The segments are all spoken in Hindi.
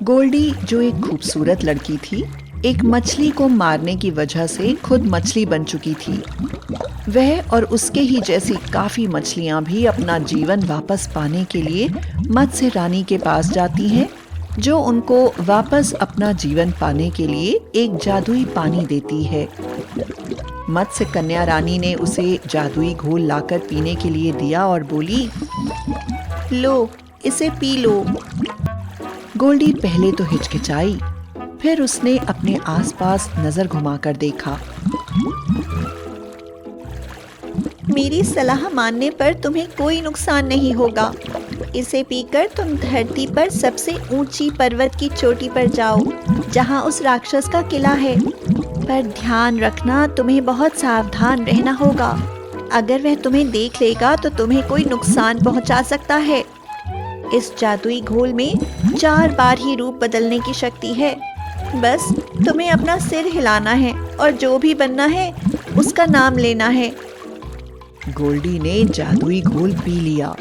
गोल्डी, जो एक खूबसूरत लड़की थी, एक मछली को मारने की वजह से खुद मछली बन चुकी थी। वह और उसके ही जैसी काफी मछलियां भी अपना जीवन वापस पाने के लिए मत्स्य रानी के पास जाती हैं, जो उनको वापस अपना जीवन पाने के लिए एक जादुई पानी देती है। मत्स्य कन्या रानी ने उसे जादुई घोल लाकर पीने के लिए दिया और बोली, लो, इसे पी लो। गोल्डी पहले तो हिचकिचाई, फिर उसने अपने आसपास नजर घुमाकर देखा। मेरी सलाह मानने पर तुम्हें कोई नुकसान नहीं होगा। इसे पीकर तुम धरती पर सबसे ऊंची पर्वत की चोटी पर जाओ, जहां उस राक्षस का किला है। पर ध्यान रखना, तुम्हें बहुत सावधान रहना होगा। अगर वह तुम्हें देख लेगा तो तुम्हें कोई नुकसान पहुंचा सकता है। इस जादुई घोल में 4 बार ही रूप बदलने की शक्ति है। बस तुम्हें अपना सिर हिलाना है और जो भी बनना है उसका नाम लेना है। गोल्डी ने जादुई घोल पी लिया।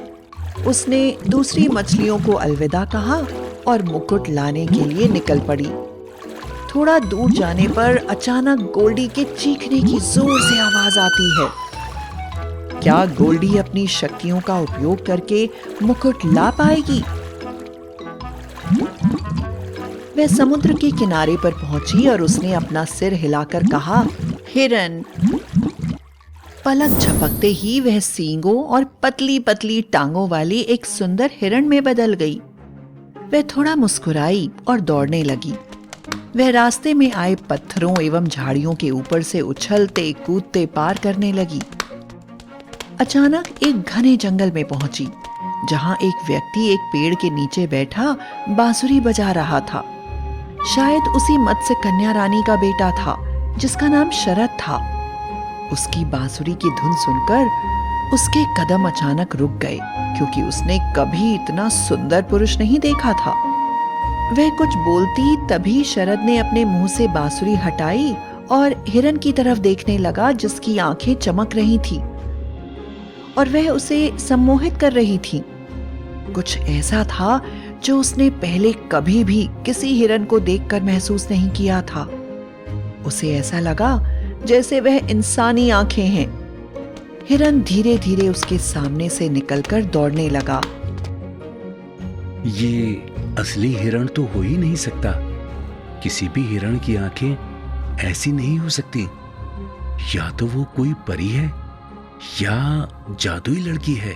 उसने दूसरी मछलियों को अलविदा कहा और मुकुट लाने के लिए निकल पड़ी। थोड़ा दूर जाने पर अचानक गोल्डी के चीखने की जोर से आवाज आती है। क्या गोल्डी अपनी शक्तियों का उपयोग करके मुकुट ला पाएगी? वह समुद्र के किनारे पर पहुंची और उसने अपना सिर हिलाकर कहा, हिरन। पलक झपकते ही वह सींगों और पतली पतली टांगों वाली एक सुंदर हिरण में बदल गई। वह थोड़ा मुस्कुराई और दौड़ने लगी। वह रास्ते में आए पत्थरों एवं झाड़ियों के ऊपर से उछलते कूदते पार करने लगी। अचानक एक घने जंगल में पहुंची, जहां एक व्यक्ति एक पेड़ के नीचे बैठा बांसुरी बजा रहा था। शायद उसी मत्स्य कन्या रानी का बेटा था, जिसका नाम शरद था। उसकी बांसुरी की धुन सुनकर उसके कदम अचानक रुक गए, क्योंकि उसने कभी इतना सुंदर पुरुष नहीं देखा था। वह कुछ बोलती तभी शरद ने अपने मुंह से बांसुरी हटाई और हिरन की तरफ देखने लगा, जिसकी आंखें चमक रही थी और वह उसे सम्मोहित कर रही थी। कुछ ऐसा था जो उसने पहले कभी भी किसी हिरन को देखकर महसूस नहीं किया था। उसे ऐसा लगा जैसे वह इंसानी आंखें हैं। हिरन धीरे धीरे उसके सामने से निकलकर दौड़ने लगा। ये असली हिरण तो हो ही नहीं सकता। किसी भी हिरण की आंखें ऐसी नहीं हो सकती। या तो वो कोई परी है या जादुई लड़की है।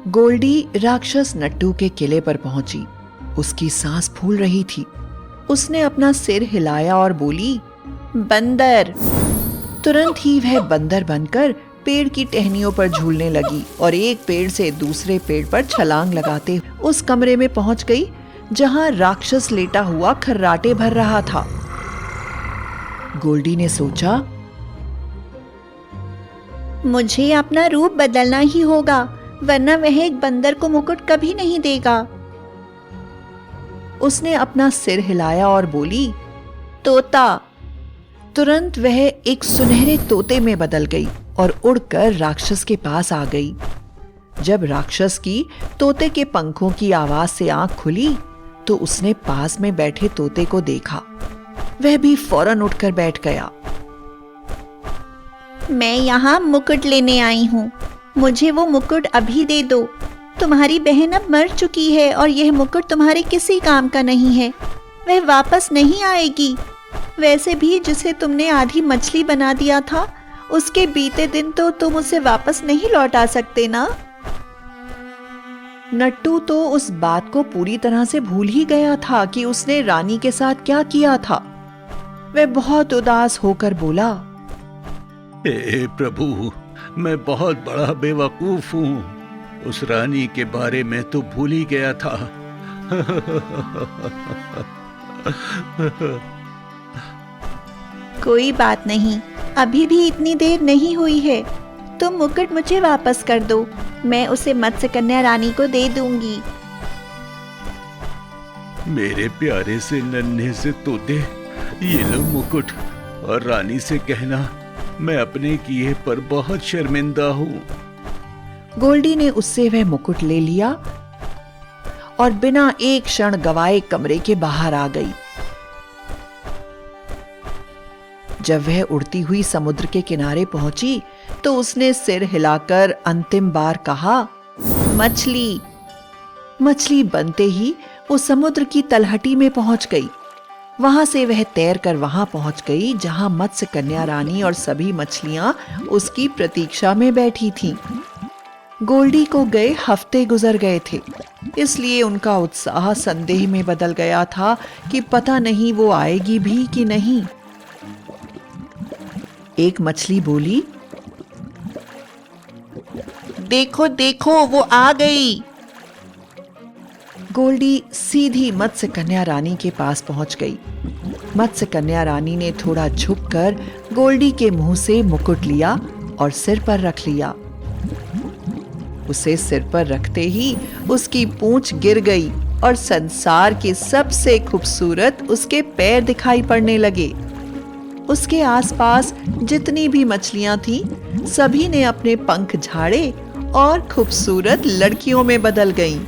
गोल्डी राक्षस नट्टू के किले पर पहुंची। उसकी सांस फूल रही थी। उसने अपना सिर हिलाया और बोली, बंदर। तुरंत ही वह बंदर बनकर पेड़ की टहनियों पर झूलने लगी और एक पेड़ से दूसरे पेड़ पर छलांग लगाते उस कमरे में पहुंच गई, जहां राक्षस लेटा हुआ खर्राटे भर रहा था। गोल्डी ने सोचा, मुझे अपना रूप बदलना ही होगा, वरना वह एक बंदर को मुकुट कभी नहीं देगा। उसने अपना सिर हिलाया और बोली, तोता। तुरंत वह एक सुनहरे तोते में बदल गई और उड़कर राक्षस के पास आ गई। जब राक्षस की तोते के पंखों की आवाज से आंख खुली तो उसने पास में बैठे तोते को देखा। वह भी फौरन उठकर बैठ गया। मैं यहाँ मुकुट लेने आई हूँ। मुझे वो मुकुट अभी दे दो। तुम्हारी बहन अब मर चुकी है और यह मुकुट तुम्हारे किसी काम का नहीं है। वह वापस नहीं आएगी। वैसे भी जिसे तुमने आधी मछली बना दिया था, उसके बीते दिन तो तुम उसे वापस नहीं लौटा सकते ना। नट्टू तो उस बात को पूरी तरह से भूल ही गया था कि उसने रानी के साथ क्या किया था। वह बहुत उदास होकर बोला, हे प्रभु, मैं बहुत बड़ा बेवकूफ हूँ। उस रानी के बारे में तो भूल ही गया था। कोई बात नहीं, अभी भी इतनी देर नहीं हुई है। तुम मुकुट मुझे वापस कर दो, मैं उसे मत्स्य कन्या रानी को दे दूंगी। मेरे प्यारे से नन्हे से तोते, ये लो मुकुट और रानी से कहना मैं अपने किए पर बहुत शर्मिंदा हूँ। गोल्डी ने उससे वह मुकुट ले लिया और बिना एक क्षण गवाए कमरे के बाहर आ गई। जब वह उड़ती हुई समुद्र के किनारे पहुंची तो उसने सिर हिलाकर अंतिम बार कहा, मछली। मछली बनते ही वो समुद्र की तलहटी में पहुंच गई। वहां से वह तैरकर वहां पहुंच गई जहां मत्स्य कन्या रानी और सभी मछलियां उसकी प्रतीक्षा में बैठी थीं। गोल्डी को गए हफ्ते गुजर गए थे, इसलिए उनका उत्साह संदेह में बदल गया था कि पता नहीं वो आएगी भी कि नहीं। एक मछली बोली, देखो देखो वो आ गई। गोल्डी सीधी मत्स्य कन्या रानी के पास पहुंच गई। मत्स्य कन्या रानी ने थोड़ा झुककर गोल्डी के मुंह से मुकुट लिया और सिर पर रख लिया। उसे सिर पर रखते ही उसकी पूंछ गिर गई और संसार के सबसे खूबसूरत उसके पैर दिखाई पड़ने लगे। उसके आसपास जितनी भी मछलियां थीं, सभी ने अपने पंख झाड़े और खूबसूरत लड़कियों में बदल गईं।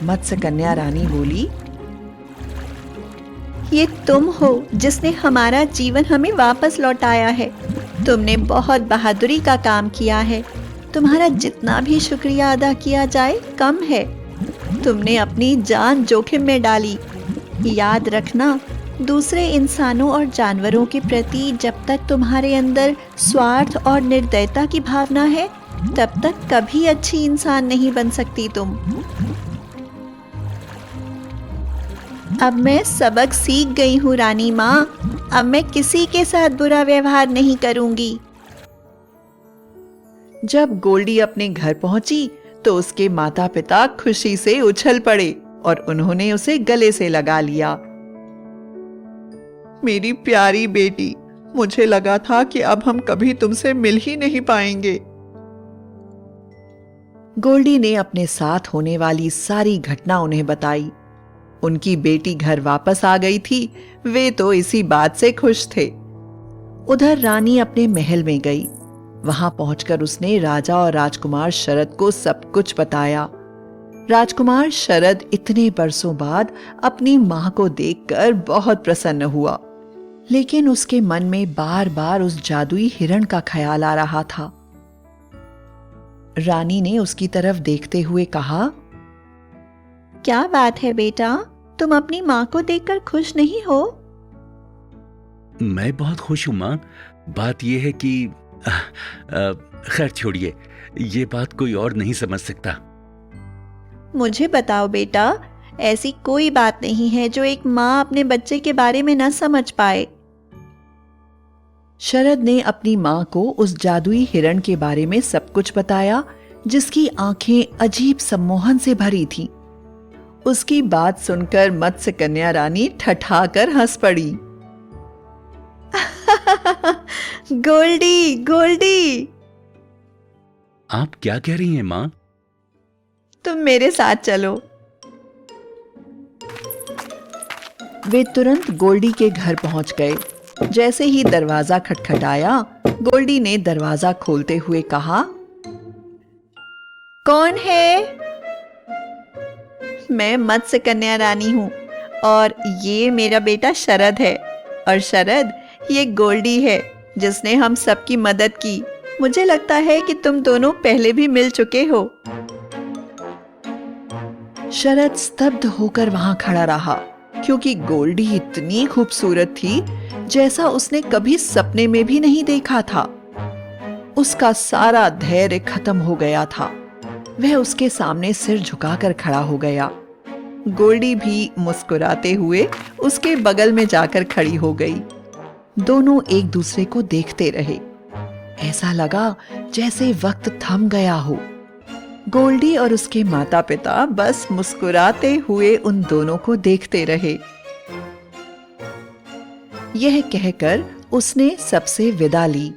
मत्स्य कन्या रानी बोली, ये तुम हो जिसने हमारा जीवन हमें वापस लौटाया है। तुमने बहुत बहादुरी का काम किया है। तुम्हारा जितना भी शुक्रिया अदा किया जाए कम है। तुमने अपनी जान जोखिम में डाली। याद रखना, दूसरे इंसानों और जानवरों के प्रति जब तक तुम्हारे अंदर स्वार्थ और निर्दयता की भावना है, तब तक कभी अच्छी इंसान नहीं बन सकती तुम। अब मैं सबक सीख गई हूँ रानी माँ। अब मैं किसी के साथ बुरा व्यवहार नहीं करूंगी। जब गोल्डी अपने घर पहुंची तो उसके माता पिता खुशी से उछल पड़े और उन्होंने उसे गले से लगा लिया। मेरी प्यारी बेटी, मुझे लगा था कि अब हम कभी तुमसे मिल ही नहीं पाएंगे। गोल्डी ने अपने साथ होने वाली सारी घटना उन्हें बताई। उनकी बेटी घर वापस आ गई थी। वे तो इसी बात से खुश थे। उधर रानी अपने महल में गई। वहां पहुंचकर उसने राजा और राजकुमार शरद को सब कुछ बताया। राजकुमार शरद इतने बरसों बाद अपनी मां को देखकर बहुत प्रसन्न हुआ, लेकिन उसके मन में बार बार उस जादुई हिरण का ख्याल आ रहा था। रानी ने उसकी तरफ देखते हुए कहा, क्या बात है बेटा, तुम अपनी माँ को देखकर खुश नहीं हो? मैं बहुत खुश हूं मां। बात यह है कि खैर छोड़िए, ये बात कोई और नहीं समझ सकता। मुझे बताओ बेटा, ऐसी कोई बात नहीं है जो एक माँ अपने बच्चे के बारे में न समझ पाए। शरद ने अपनी मां को उस जादुई हिरण के बारे में सब कुछ बताया, जिसकी आंखें अजीब सम्मोहन से भरी थीं। उसकी बात सुनकर मत्स्य कन्या रानी ठठाकर हंस पड़ी। गोल्डी, गोल्डी! आप क्या कह रही हैं मां? तुम मेरे साथ चलो। वे तुरंत गोल्डी के घर पहुंच गए। जैसे ही दरवाजा खटखटाया, गोल्डी ने दरवाजा खोलते हुए कहा, कौन है? मैं मत्स्य कन्या रानी हूँ और ये मेरा बेटा शरद है। और शरद, ये गोल्डी है जिसने हम सबकी मदद की। मुझे लगता है कि तुम दोनों पहले भी मिल चुके हो। शरद स्तब्ध होकर वहां खड़ा रहा, क्योंकि गोल्डी इतनी खूबसूरत थी जैसा उसने कभी सपने में भी नहीं देखा था। उसका सारा धैर्य खत्म हो गया था। वह उसके सामने सिर झुकाकर खड़ा हो गया। गोल्डी भी मुस्कुराते हुए उसके बगल में जाकर खड़ी हो गई। दोनों एक दूसरे को देखते रहे। ऐसा लगा जैसे वक्त थम गया हो। गोल्डी और उसके माता पिता बस मुस्कुराते हुए उन दोनों को देखते रहे। यह कहकर उसने सबसे विदा ली